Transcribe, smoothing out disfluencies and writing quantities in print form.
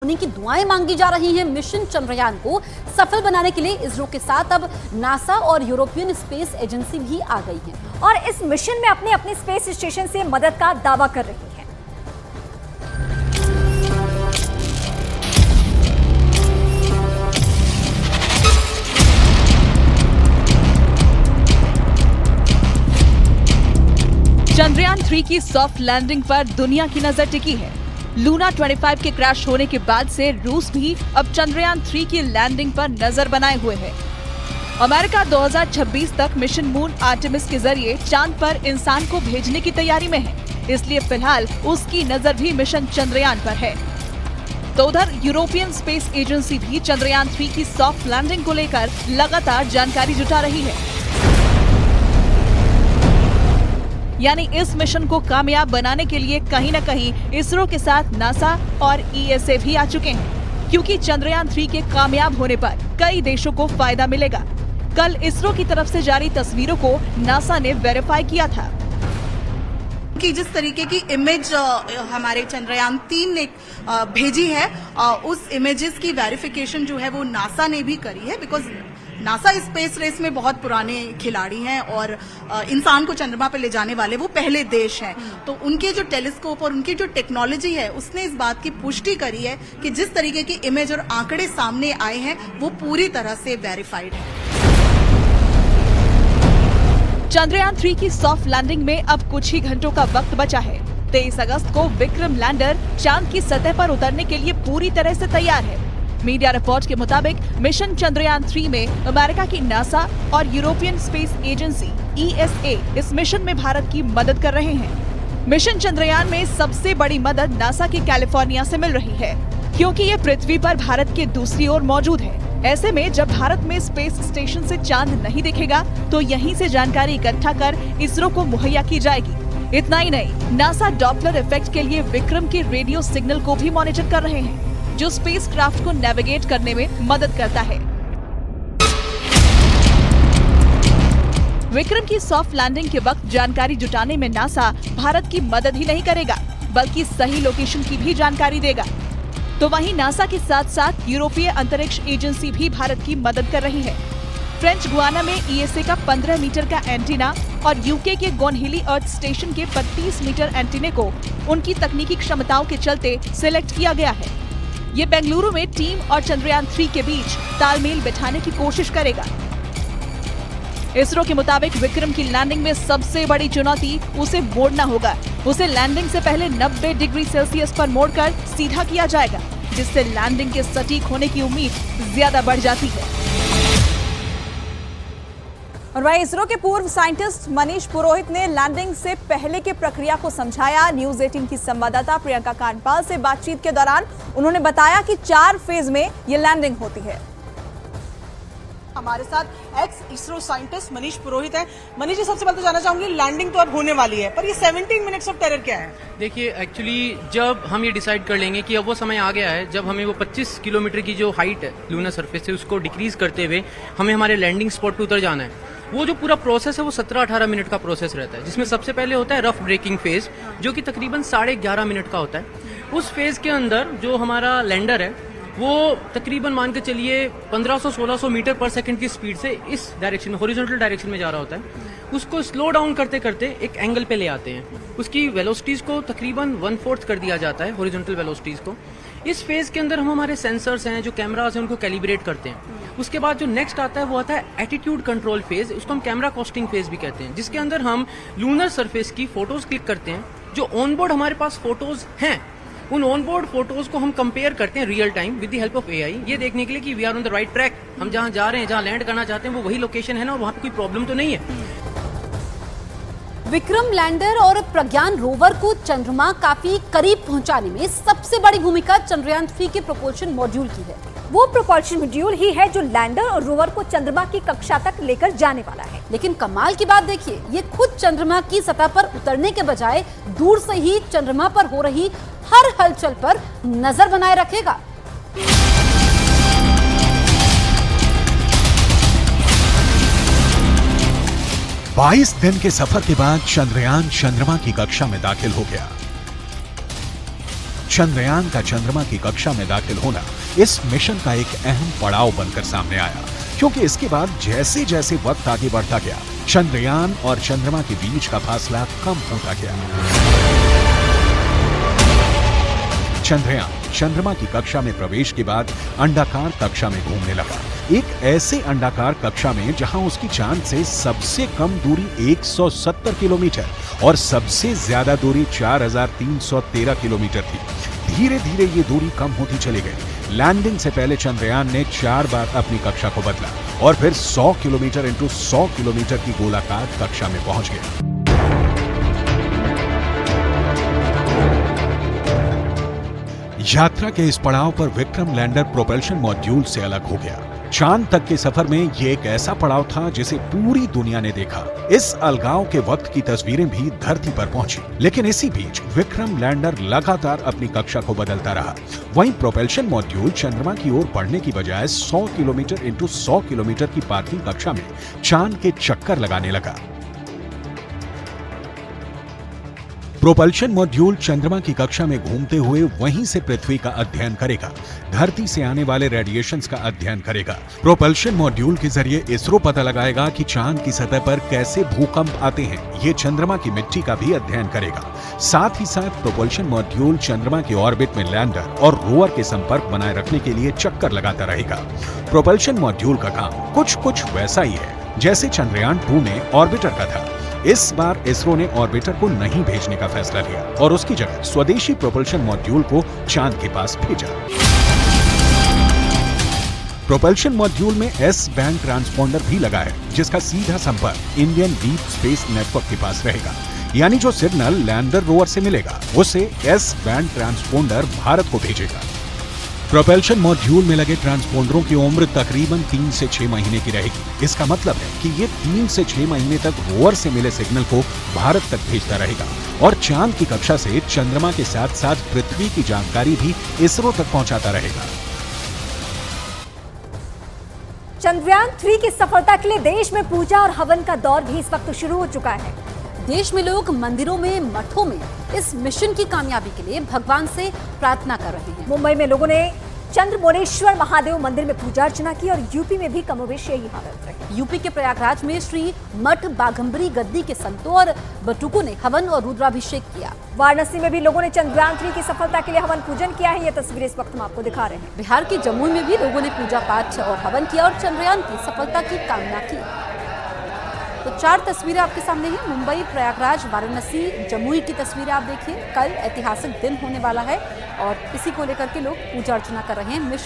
होने की दुआएं मांगी जा रही हैं। मिशन चंद्रयान को सफल बनाने के लिए इसरो के साथ अब नासा और यूरोपियन स्पेस एजेंसी भी आ गई है और इस मिशन में अपने स्पेस स्टेशन से मदद का दावा कर रही है। चंद्रयान 3 की सॉफ्ट लैंडिंग पर दुनिया की नजर टिकी है। लूना 25 के क्रैश होने के बाद से रूस भी अब चंद्रयान 3 की लैंडिंग पर नजर बनाए हुए है। अमेरिका 2026 तक मिशन मून आर्टेमिस के जरिए चांद पर इंसान को भेजने की तैयारी में है, इसलिए फिलहाल उसकी नजर भी मिशन चंद्रयान पर है। तो उधर यूरोपियन स्पेस एजेंसी भी चंद्रयान 3 की सॉफ्ट लैंडिंग को लेकर लगातार जानकारी जुटा रही है। यानी इस मिशन को कामयाब बनाने के लिए कहीं न कहीं इसरो के साथ नासा और ईएसए भी आ चुके हैं, क्योंकि चंद्रयान 3 के कामयाब होने पर कई देशों को फायदा मिलेगा। कल इसरो की तरफ से जारी तस्वीरों को नासा ने वेरीफाई किया था कि जिस तरीके की इमेज हमारे चंद्रयान 3 ने भेजी है, उस इमेजेस की वेरिफिकेशन जो है वो नासा ने भी करी है। बिकॉज नासा स्पेस रेस में बहुत पुराने खिलाड़ी हैं और इंसान को चंद्रमा पर ले जाने वाले वो पहले देश हैं। तो उनके जो टेलीस्कोप और उनकी जो टेक्नोलॉजी है उसने इस बात की पुष्टि करी है कि जिस तरीके की इमेज और आंकड़े सामने आए हैं वो पूरी तरह से वेरीफाइड है। चंद्रयान 3 की सॉफ्ट लैंडिंग में अब कुछ ही घंटों का वक्त बचा है। 23 अगस्त को विक्रम लैंडर चांद की सतह पर उतरने के लिए पूरी तरह से तैयार है। मीडिया रिपोर्ट के मुताबिक मिशन चंद्रयान 3 में अमेरिका की नासा और यूरोपियन स्पेस एजेंसी ईएसए इस मिशन में भारत की मदद कर रहे हैं। मिशन चंद्रयान में सबसे बड़ी मदद नासा के कैलिफोर्निया से मिल रही है, क्योंकि ये पृथ्वी पर भारत के दूसरी ओर मौजूद है। ऐसे में जब भारत में स्पेस स्टेशन से चांद नहीं दिखेगा तो यहीं से जानकारी इकट्ठा कर इसरो को मुहैया की जाएगी। इतना ही नहीं, नासा डॉपलर इफेक्ट के लिए विक्रम के रेडियो सिग्नल को भी मॉनिटर कर रहे हैं, जो स्पेसक्राफ्ट को नेविगेट करने में मदद करता है। विक्रम की सॉफ्ट लैंडिंग के वक्त जानकारी जुटाने में नासा भारत की मदद ही नहीं करेगा, बल्कि सही लोकेशन की भी जानकारी देगा। तो वहीं नासा के साथ साथ यूरोपीय अंतरिक्ष एजेंसी भी भारत की मदद कर रही है। फ्रेंच गुयाना में ईएसए का 15 मीटर का एंटीना और यूके के गोनहिली अर्थ स्टेशन के 32 मीटर एंटीने को उनकी तकनीकी क्षमताओं के चलते सिलेक्ट किया गया है। ये बेंगलुरु में टीम और चंद्रयान 3 के बीच तालमेल बिठाने की कोशिश करेगा। इसरो के मुताबिक विक्रम की लैंडिंग में सबसे बड़ी चुनौती उसे मोड़ना होगा। उसे लैंडिंग से पहले 90 डिग्री सेल्सियस पर मोड़कर सीधा किया जाएगा, जिससे लैंडिंग के सटीक होने की उम्मीद ज्यादा बढ़ जाती है। और वहीं इसरो के पूर्व साइंटिस्ट मनीष पुरोहित ने लैंडिंग से पहले की प्रक्रिया को समझाया। न्यूज 18 की संवाददाता प्रियंका कांडपाल से बातचीत के दौरान उन्होंने बताया कि 4 फेज में ये लैंडिंग होती है। हमारे साथ एक्स इसरो साइंटिस्ट मनीष पुरोहित है। मनीष जी, सबसे पहले तो जानना चाहूंगी, लैंडिंग तो अब होने वाली है, पर ये 17 मिनट्स ऑफ टेरर क्या है? देखिए, एक्चुअली जब हम ये डिसाइड कर लेंगे कि अब वो समय आ गया है जब हमें वो 25 किलोमीटर की जो हाइट है लूनर सरफेस से उसको डिक्रीज करते हुए हमें हमारे लैंडिंग स्पॉट पे उतर जाना है। वो जो पूरा प्रोसेस है वो 17-18 मिनट का प्रोसेस रहता है, जिसमें सबसे पहले होता है रफ ब्रेकिंग फेज, जो कि तकरीबन 11.5 मिनट का होता है। उस फेज के अंदर जो हमारा लैंडर है वो तकरीबन मान के चलिए 1500-1600 मीटर पर सेकंड की स्पीड से इस डायरेक्शन में, हॉरिजॉन्टल डायरेक्शन में जा रहा होता है। उसको स्लो डाउन करते करते एक एंगल पे ले आते हैं। उसकी वेलोसिटीज को तकरीबन 1/4 कर दिया जाता है, हॉरिजॉन्टल वेलोसिटीज को। इस फेज के अंदर हम हमारे सेंसर्स हैं, जो कैमरास हैं, उनको कैलिब्रेट करते हैं। उसके बाद जो नेक्स्ट आता है वो आता है एटीट्यूड कंट्रोल फेज, उसको हम कैमरा कॉस्टिंग फेज भी कहते हैं, जिसके अंदर हम लूनर सरफेस की फोटोज क्लिक करते हैं। जो ऑनबोर्ड हमारे पास फोटोज हैं, उन ऑनबोर्ड फोटोज को हम कंपेयर करते हैं real time with the help of AI, ये देखने के लिए कि we are on the right track. हम जहां जा रहे हैं, जहां लैंड करना चाहते हैं, वो वही लोकेशन है ना, और वहां पे कोई प्रॉब्लम तो नहीं है। विक्रम लैंडर और प्रज्ञान रोवर को चंद्रमा काफी करीब पहुंचाने में सबसे बड़ी भूमिका चंद्रयान 3 के प्रोपल्शन मॉड्यूल की है। वो प्रोपल्शन मॉड्यूल ही है जो लैंडर और रोवर को चंद्रमा की कक्षा तक लेकर जाने वाला है। लेकिन कमाल की बात देखिए, ये खुद चंद्रमा की सतह पर उतरने के बजाय दूर से ही चंद्रमा पर हो रही हर हलचल पर नजर बनाए रखेगा। 22 दिन के सफर के बाद चंद्रयान चंद्रमा की कक्षा में दाखिल हो गया। चंद्रयान का चंद्रमा की कक्षा में दाखिल होना इस मिशन का एक अहम पड़ाव बनकर सामने आया, क्योंकि इसके बाद जैसे जैसे वक्त आगे बढ़ता गया, चंद्रयान और चंद्रमा के बीच का फासला कम होता गया। चंद्रयान चंद्रमा की कक्षा में प्रवेश के बाद अंडाकार कक्षा में घूमने लगा, एक ऐसे अंडाकार कक्षा में जहां उसकी चांद से सबसे कम दूरी 170 किलोमीटर और सबसे ज्यादा दूरी 4313 किलोमीटर थी। धीरे धीरे ये दूरी कम होती चली गई। लैंडिंग से पहले चंद्रयान ने 4 बार अपनी कक्षा को बदला और फिर 100 किलोमीटर इंटू 100 किलोमीटर की गोलाकार कक्षा में पहुंच गया। यात्रा के इस पड़ाव पर विक्रम लैंडर प्रोपल्शन मॉड्यूल से अलग हो गया। चांद तक के सफर में ये एक ऐसा पड़ाव था जिसे पूरी दुनिया ने देखा। इस अलगाव के वक्त की तस्वीरें भी धरती पर पहुंची, लेकिन इसी बीच विक्रम लैंडर लगातार अपनी कक्षा को बदलता रहा। वहीं प्रोपल्शन मॉड्यूल चंद्रमा की ओर बढ़ने की बजाय 100 किलोमीटर इंटू 100 किलोमीटर की पार्किंग कक्षा में चांद के चक्कर लगाने लगा। प्रोपल्शन मॉड्यूल चंद्रमा की कक्षा में घूमते हुए वहीं से पृथ्वी का अध्ययन करेगा, धरती से आने वाले रेडिएशंस का अध्ययन करेगा। प्रोपल्शन मॉड्यूल के जरिए इसरो पता लगाएगा कि चांद की सतह पर कैसे भूकंप आते हैं। ये चंद्रमा की मिट्टी का भी अध्ययन करेगा। साथ ही साथ प्रोपल्शन मॉड्यूल चंद्रमा के ऑर्बिट में लैंडर और रोवर के संपर्क बनाए रखने के लिए चक्कर लगाता रहेगा। प्रोपल्शन मॉड्यूल का काम कुछ वैसा ही है जैसे चंद्रयान 2 में ऑर्बिटर का था। इस बार इसरो ने ऑर्बिटर को नहीं भेजने का फैसला लिया और उसकी जगह स्वदेशी प्रोपल्शन मॉड्यूल को चांद के पास भेजा। प्रोपल्शन मॉड्यूल में एस बैंड ट्रांसपोंडर भी लगा है, जिसका सीधा संपर्क इंडियन डीप स्पेस नेटवर्क के पास रहेगा। यानी जो सिग्नल लैंडर रोवर से मिलेगा, उसे एस बैंड ट्रांसपोंडर भारत को भेजेगा। प्रोपल्शन मॉड्यूल में लगे ट्रांसपोंडरों की उम्र तकरीबन 3 से 6 महीने की रहेगी। इसका मतलब है कि ये 3 से 6 महीने तक रोवर से मिले सिग्नल को भारत तक भेजता रहेगा और चांद की कक्षा से चंद्रमा के साथ साथ पृथ्वी की जानकारी भी इसरो तक पहुंचाता रहेगा। चंद्रयान 3 की सफलता के लिए देश में पूजा और हवन का दौर भी इस वक्त शुरू हो चुका है। देश में लोग मंदिरों में, मठों में इस मिशन की कामयाबी के लिए भगवान से प्रार्थना कर रहे हैं। मुंबई में लोगों ने चंद्रमौलेश्वर महादेव मंदिर में पूजा अर्चना की और यूपी में भी कमोबेश यही हालत रही। यूपी के प्रयागराज में श्री मठ बाघंबरी गद्दी के संतों और बटुकों ने हवन और रुद्राभिषेक किया। वाराणसी में भी लोगों ने चंद्रयान 3 की सफलता के लिए हवन पूजन किया है। ये तस्वीरें इस वक्त हम आपको दिखा रहे हैं। बिहार के जमुई में भी लोगों ने पूजा पाठ और हवन किया और चंद्रयान की सफलता की कामना की। तो 4 तस्वीरें आपके सामने हैं। मुंबई, प्रयागराज, वाराणसी, जमुई की तस्वीरें आप देखिए। कल ऐतिहासिक दिन होने वाला है और इसी को लेकर के लोग पूजा अर्चना कर रहे हैं। मिशन